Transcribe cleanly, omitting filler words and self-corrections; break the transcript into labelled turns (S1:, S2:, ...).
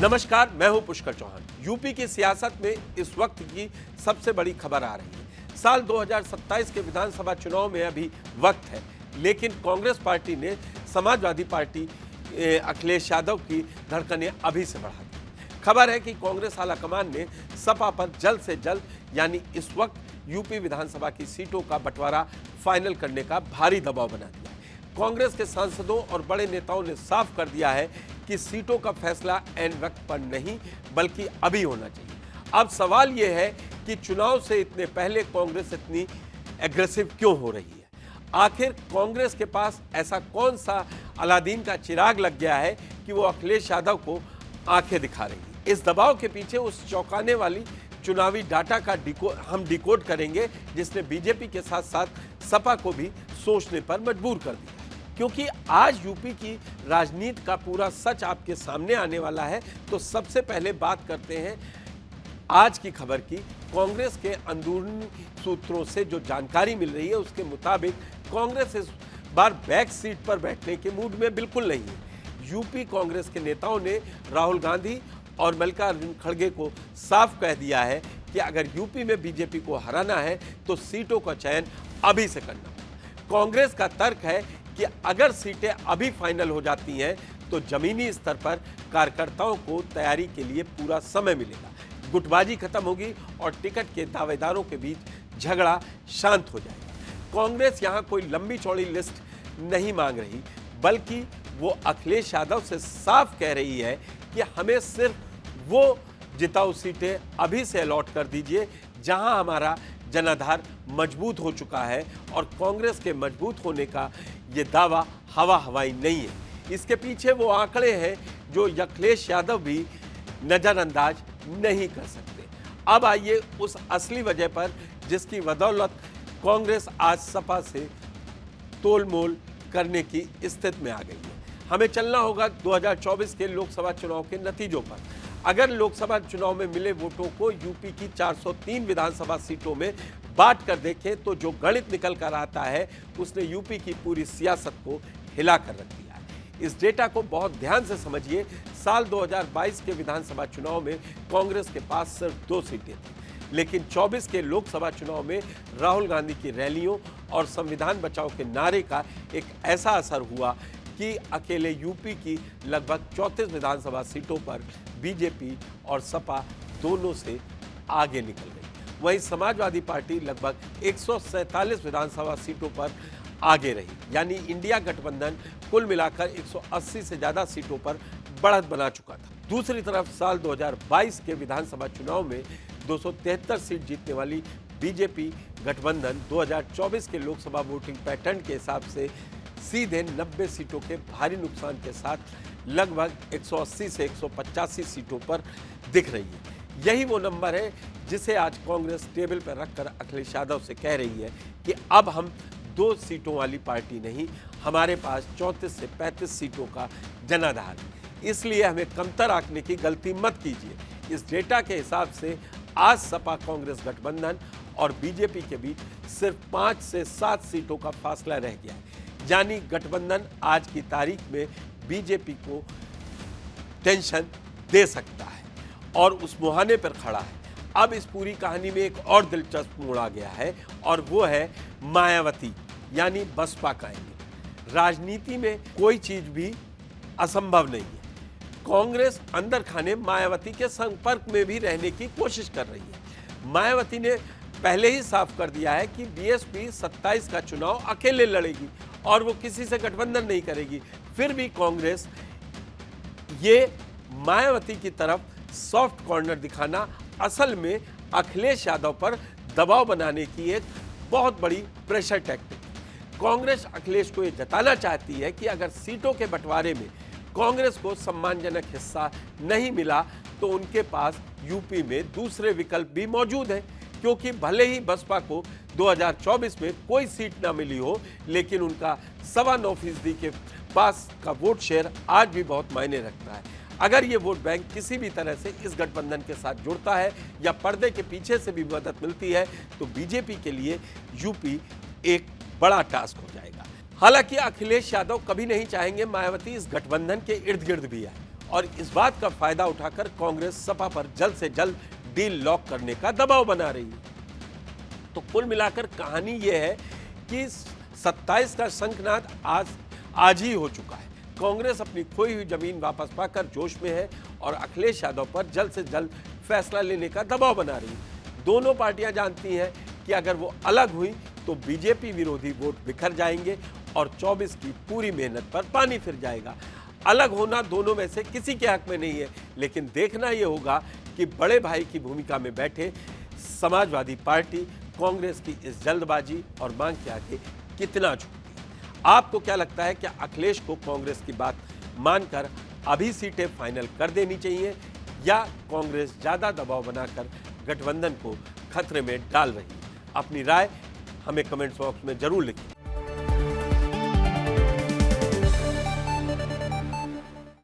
S1: नमस्कार, मैं हूं पुष्कर चौहान। यूपी की सियासत में इस वक्त की सबसे बड़ी खबर आ रही है। साल 2027 के विधानसभा चुनाव में अभी वक्त है, लेकिन कांग्रेस पार्टी ने समाजवादी पार्टी अखिलेश यादव की धड़कनें अभी से बढ़ा दी। खबर है कि कांग्रेस आलाकमान ने सपा पर जल्द से जल्द यानी इस वक्त यूपी विधानसभा की सीटों का बंटवारा फाइनल करने का भारी दबाव बना दिया। कांग्रेस के सांसदों और बड़े नेताओं ने साफ कर दिया है कि सीटों का फैसला ऐन वक्त पर नहीं बल्कि अभी होना चाहिए। अब सवाल यह है कि चुनाव से इतने पहले कांग्रेस इतनी एग्रेसिव क्यों हो रही है। आखिर कांग्रेस के पास ऐसा कौन सा अलादीन का चिराग लग गया है कि वो अखिलेश यादव को आंखें दिखा रही है। इस दबाव के पीछे उस चौंकाने वाली चुनावी डाटा का हम डिकोड करेंगे जिसने बीजेपी के साथ साथ सपा को भी सोचने पर मजबूर कर दिया। क्योंकि आज यूपी की राजनीति का पूरा सच आपके सामने आने वाला है। तो सबसे पहले बात करते हैं आज की खबर की। कांग्रेस के अंदरूनी सूत्रों से जो जानकारी मिल रही है उसके मुताबिक कांग्रेस इस बार बैक सीट पर बैठने के मूड में बिल्कुल नहीं है। यूपी कांग्रेस के नेताओं ने राहुल गांधी और मल्लिकार्जुन खड़गे को साफ कह दिया है कि अगर यूपी में बीजेपी को हराना है तो सीटों का चयन अभी से करना होगा। कांग्रेस का तर्क है कि अगर सीटें अभी फाइनल हो जाती हैं तो जमीनी स्तर पर कार्यकर्ताओं को तैयारी के लिए पूरा समय मिलेगा, गुटबाजी खत्म होगी और टिकट के दावेदारों के बीच झगड़ा शांत हो जाएगा। कांग्रेस यहां कोई लंबी चौड़ी लिस्ट नहीं मांग रही, बल्कि वो अखिलेश यादव से साफ कह रही है कि हमें सिर्फ वो जिताऊ सीटें अभी से अलॉट कर दीजिए जहां हमारा जनाधार मजबूत हो चुका है। और कांग्रेस के मजबूत होने का ये दावा हवा हवाई नहीं है। इसके पीछे वो आंकड़े हैं जो अखिलेश यादव भी नजरअंदाज नहीं कर सकते। अब आइए उस असली वजह पर जिसकी बदौलत कांग्रेस आज सपा से तोलमोल करने की स्थिति में आ गई है। हमें चलना होगा 2024 के लोकसभा चुनाव के नतीजों पर। अगर लोकसभा चुनाव में मिले वोटों को यूपी की 403 विधानसभा सीटों में बांट कर देखें तो जो गणित निकल कर आता है उसने यूपी की पूरी सियासत को हिला कर रख दिया है। इस डेटा को बहुत ध्यान से समझिए। साल 2022 के विधानसभा चुनाव में कांग्रेस के पास सिर्फ 2 सीटें थी, लेकिन 24 के लोकसभा चुनाव में राहुल गांधी की रैलियों और संविधान बचाओ के नारे का एक ऐसा असर हुआ कि अकेले यूपी की लगभग 34 विधानसभा सीटों पर बीजेपी और सपा दोनों से आगे निकल गई। वहीं समाजवादी पार्टी लगभग 147 विधानसभा सीटों पर आगे रही, यानी इंडिया गठबंधन कुल मिलाकर 180 से ज्यादा सीटों पर बढ़त बना चुका था। दूसरी तरफ साल 2022 के विधानसभा चुनाव में 273 सीट जीतने वाली बीजेपी गठबंधन 2024 के लोकसभा वोटिंग पैटर्न के हिसाब से सीधे 90 सीटों के भारी नुकसान के साथ लगभग 180 से 185 सीटों पर दिख रही है। यही वो नंबर है जिसे आज कांग्रेस टेबल पर रखकर अखिलेश यादव से कह रही है कि अब हम 2 सीटों वाली पार्टी नहीं, हमारे पास 34 से 35 सीटों का जनाधार है, इसलिए हमें कमतर आंकने की गलती मत कीजिए। इस डेटा के हिसाब से आज सपा कांग्रेस गठबंधन और बीजेपी के बीच सिर्फ 5 से 7 सीटों का फासला रह गया है, यानी गठबंधन आज की तारीख में बीजेपी को टेंशन दे सकता है और उस मुहाने पर खड़ा है। अब इस पूरी कहानी में एक और दिलचस्प मोड़ आ गया है और वो है मायावती यानी बसपा का एंगल। राजनीति में कोई चीज भी असंभव नहीं है। कांग्रेस अंदर खाने मायावती के संपर्क में भी रहने की कोशिश कर रही है। मायावती ने पहले ही साफ कर दिया है कि बीएसपी 27 का चुनाव अकेले लड़ेगी और वो किसी से गठबंधन नहीं करेगी। फिर भी कांग्रेस ये मायावती की तरफ सॉफ्ट कॉर्नर दिखाना असल में अखिलेश यादव पर दबाव बनाने की एक बहुत बड़ी प्रेशर टैक्टिक। कांग्रेस अखिलेश को यह जताना चाहती है कि अगर सीटों के बंटवारे में कांग्रेस को सम्मानजनक हिस्सा नहीं मिला तो उनके पास यूपी में दूसरे विकल्प भी मौजूद हैं, क्योंकि भले ही बसपा को 2024 में कोई सीट ना मिली हो, लेकिन उनका 9.25% के पास का वोट शेयर आज भी बहुत मायने रखता है। अगर ये वोट बैंक किसी भी तरह से इस गठबंधन के साथ जुड़ता है या पर्दे के पीछे से भी मदद मिलती है तो बीजेपी के लिए यूपी एक बड़ा टास्क हो जाएगा। हालांकि अखिलेश यादव कभी नहीं चाहेंगे मायावती इस गठबंधन के इर्द गिर्द भी आए और इस बात का फायदा उठाकर कांग्रेस सपा पर जल्द से जल्द डील लॉक करने का दबाव बना रही है। तो कुल मिलाकर कहानी यह है कि 27 का शंखनाद आज ही हो चुका है। कांग्रेस अपनी खोई हुई जमीन वापस पाकर जोश में है और अखिलेश यादव पर जल्द से जल्द फैसला लेने का दबाव बना रही है। दोनों पार्टियां जानती हैं कि अगर वो अलग हुई तो बीजेपी विरोधी वोट बिखर जाएंगे और 24 की पूरी मेहनत पर पानी फिर जाएगा। अलग होना दोनों में से किसी के हक में नहीं है, लेकिन देखना यह होगा कि बड़े भाई की भूमिका में बैठे समाजवादी पार्टी कांग्रेस की इस जल्दबाजी और मांग के आगे कितना झुकती है। आपको क्या लगता है, क्या अखिलेश को कांग्रेस की बात मानकर अभी सीटें फाइनल कर देनी चाहिए या कांग्रेस ज्यादा दबाव बनाकर गठबंधन को खतरे में डाल रही है? अपनी राय हमें कमेंट बॉक्स में जरूर लिखें।